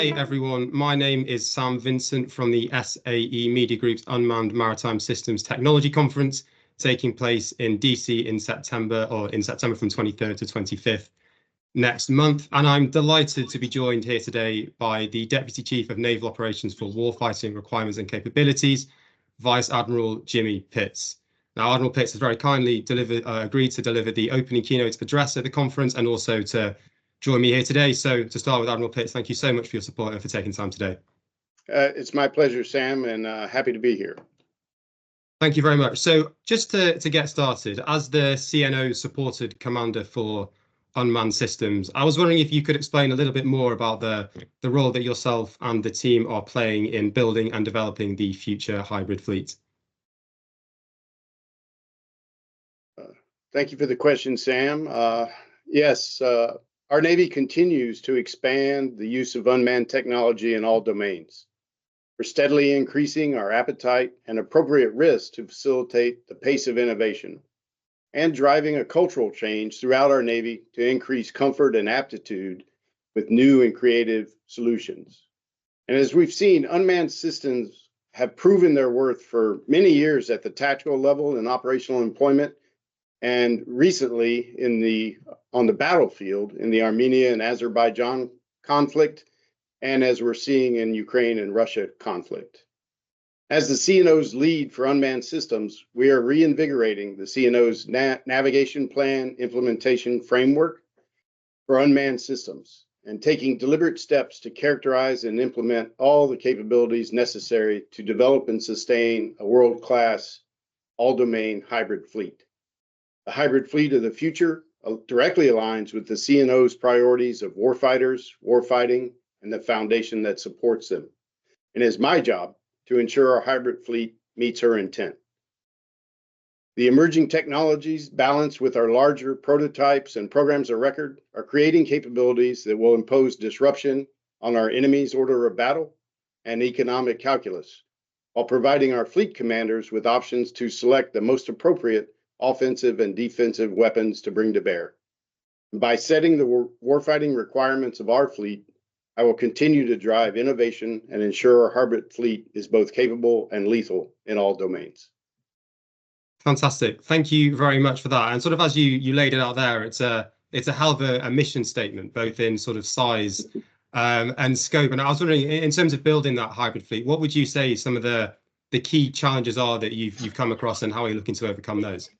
Hi, everyone. My name is Sam Vincent from the SAE Media Group's Unmanned Maritime Systems Technology Conference, taking place in DC in September from 23rd to 25th next month. And I'm delighted to be joined here today by the Deputy Chief of Naval Operations for Warfighting Requirements and Capabilities, Vice Admiral Jimmy Pitts. Now, Admiral Pitts has very kindly agreed to deliver the opening keynote address at the conference and also to join me here today. So to start with, Admiral Pitts, thank you so much for your support and for taking time today. It's my pleasure, Sam, and happy to be here. Thank you very much. So just to get started, as the CNO supported commander for unmanned systems, I was wondering if you could explain a little bit more about the role that yourself and the team are playing in building and developing the future hybrid fleet. Thank you for the question, Sam. Yes, our Navy continues to expand the use of unmanned technology in all domains. We're steadily increasing our appetite and appropriate risk to facilitate the pace of innovation and driving a cultural change throughout our Navy to increase comfort and aptitude with new and creative solutions. And as we've seen, unmanned systems have proven their worth for many years at the tactical level in operational employment, and recently on the battlefield in the Armenia and Azerbaijan conflict, and as we're seeing in Ukraine and Russia conflict. As the CNO's lead for unmanned systems, we are reinvigorating the CNO's navigation plan implementation framework for unmanned systems and taking deliberate steps to characterize and implement all the capabilities necessary to develop and sustain a world-class, all-domain hybrid fleet. The hybrid fleet of the future directly aligns with the CNO's priorities of warfighters, warfighting, and the foundation that supports them. And it's my job to ensure our hybrid fleet meets her intent. The emerging technologies balanced with our larger prototypes and programs of record are creating capabilities that will impose disruption on our enemy's order of battle and economic calculus, while providing our fleet commanders with options to select the most appropriate offensive and defensive weapons to bring to bear. By setting the warfighting requirements of our fleet, I will continue to drive innovation and ensure our hybrid fleet is both capable and lethal in all domains. Fantastic. Thank you very much for that. And sort of as you laid it out there, it's a hell of a mission statement, both in sort of size and scope. And I was wondering, in terms of building that hybrid fleet, what would you say some of the key challenges are that you've come across, and how are you looking to overcome those?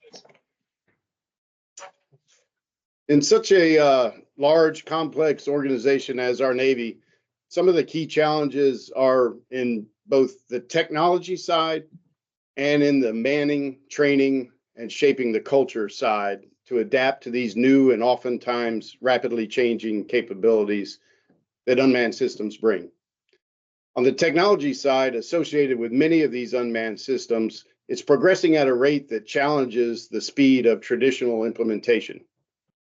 In such a large, complex organization as our Navy, some of the key challenges are in both the technology side and in the manning, training, and shaping the culture side to adapt to these new and oftentimes rapidly changing capabilities that unmanned systems bring. On the technology side, associated with many of these unmanned systems, it's progressing at a rate that challenges the speed of traditional implementation.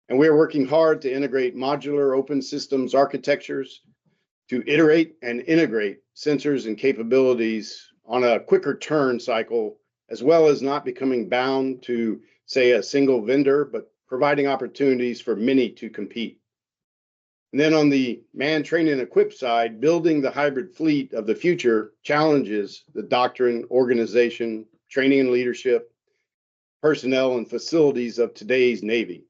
And we are working hard to integrate modular open systems architectures to iterate and integrate sensors and capabilities on a quicker turn cycle, as well as not becoming bound to, say, a single vendor, but providing opportunities for many to compete. And then on the man, train, and equip side, building the hybrid fleet of the future challenges the doctrine, organization, training and leadership, personnel, and facilities of today's Navy.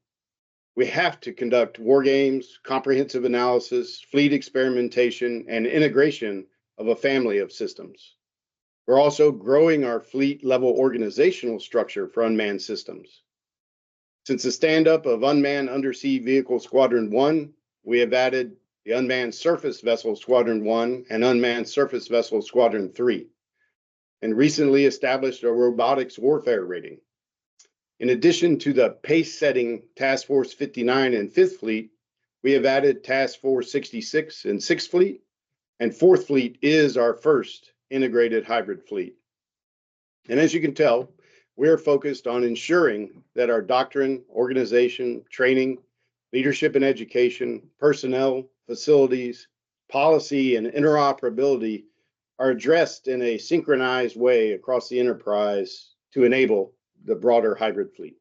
We have to conduct war games, comprehensive analysis, fleet experimentation, and integration of a family of systems. We're also growing our fleet-level organizational structure for unmanned systems. Since the stand-up of Unmanned Undersea Vehicle Squadron 1, we have added the Unmanned Surface Vessel Squadron 1 and Unmanned Surface Vessel Squadron 3, and recently established a robotics warfare rating. In addition to the pace-setting Task Force 59 and 5th Fleet, we have added Task Force 66 and 6th Fleet, and 4th Fleet is our first integrated hybrid fleet. And as you can tell, we are focused on ensuring that our doctrine, organization, training, leadership and education, personnel, facilities, policy, and interoperability are addressed in a synchronized way across the enterprise to enable the broader hybrid fleet.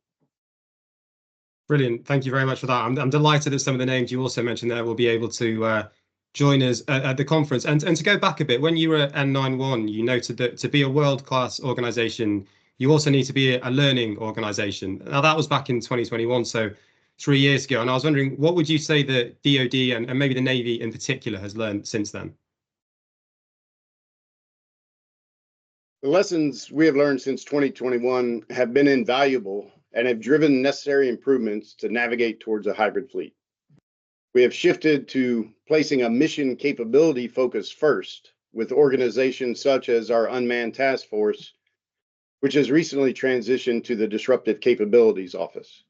Brilliant. Thank you very much for that. I'm delighted that some of the names you also mentioned there will be able to join us at the conference. And to go back a bit, when you were at N91, you noted that to be a world-class organization, you also need to be a learning organization. Now, that was back in 2021, so 3 years ago. And I was wondering, what would you say that DoD and maybe the Navy in particular has learned since then? The lessons we have learned since 2021 have been invaluable and have driven necessary improvements to navigate towards a hybrid fleet. We have shifted to placing a mission capability focus first with organizations such as our Unmanned Task Force, which has recently transitioned to the Disruptive Capabilities Office.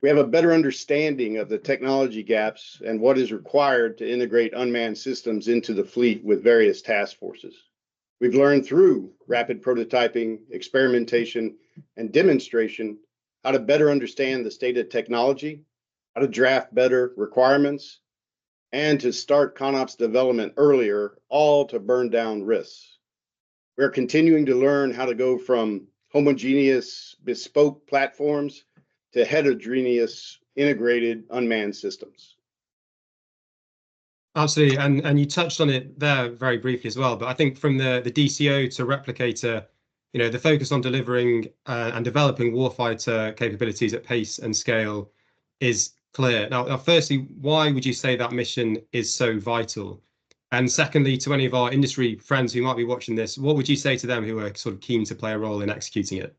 We have a better understanding of the technology gaps and what is required to integrate unmanned systems into the fleet with various task forces. We've learned through rapid prototyping, experimentation, and demonstration how to better understand the state of technology, how to draft better requirements, and to start ConOps development earlier, all to burn down risks. We're continuing to learn how to go from homogeneous bespoke platforms to heterogeneous integrated unmanned systems. Absolutely, and you touched on it there very briefly as well. But I think from the DCO to replicator, the focus on delivering and developing warfighter capabilities at pace and scale is clear. Now, firstly, why would you say that mission is so vital? And secondly, to any of our industry friends who might be watching this, what would you say to them who are sort of keen to play a role in executing it?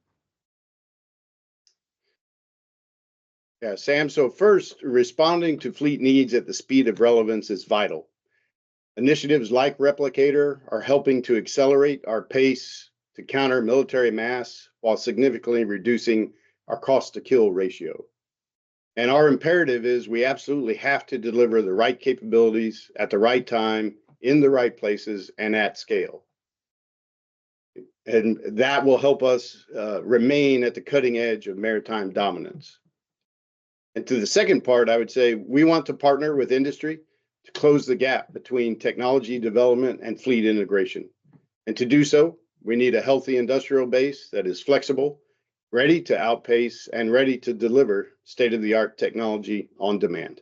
Yeah, Sam. So first, responding to fleet needs at the speed of relevance is vital. Initiatives like Replicator are helping to accelerate our pace to counter military mass while significantly reducing our cost to kill ratio. And our imperative is we absolutely have to deliver the right capabilities at the right time, in the right places, and at scale. And that will help us remain at the cutting edge of maritime dominance. And to the second part, I would say we want to partner with industry to close the gap between technology development and fleet integration. And to do so, we need a healthy industrial base that is flexible, ready to outpace, and ready to deliver state-of-the-art technology on demand.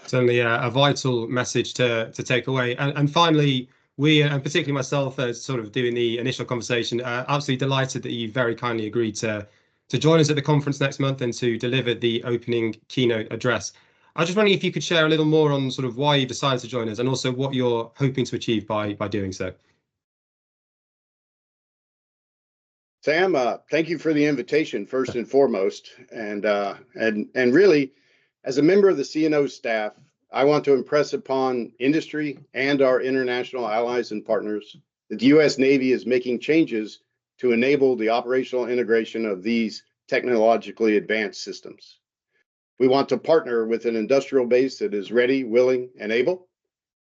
Certainly a vital message to take away. And finally, we, and particularly myself, as sort of doing the initial conversation, absolutely delighted that you very kindly agreed to join us at the conference next month and to deliver the opening keynote address. I was just wondering if you could share a little more on sort of why you decided to join us and also what you're hoping to achieve by doing so. Sam, thank you for the invitation, first and foremost. And really, as a member of the CNO staff, I want to impress upon industry and our international allies and partners that the U.S. Navy is making changes to enable the operational integration of these technologically advanced systems. We want to partner with an industrial base that is ready, willing, and able.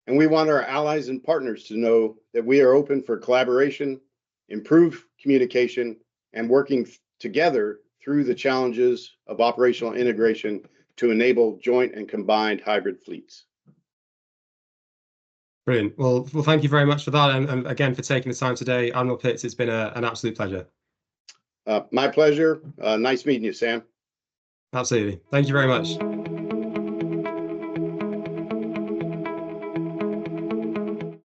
And we want our allies and partners to know that we are open for collaboration, improved communication, and working together through the challenges of operational integration to enable joint and combined hybrid fleets. Brilliant. Well, thank you very much for that. And again, for taking the time today, Admiral Pitts, it's been an absolute pleasure. My pleasure. Nice meeting you, Sam. Absolutely. Thank you very much.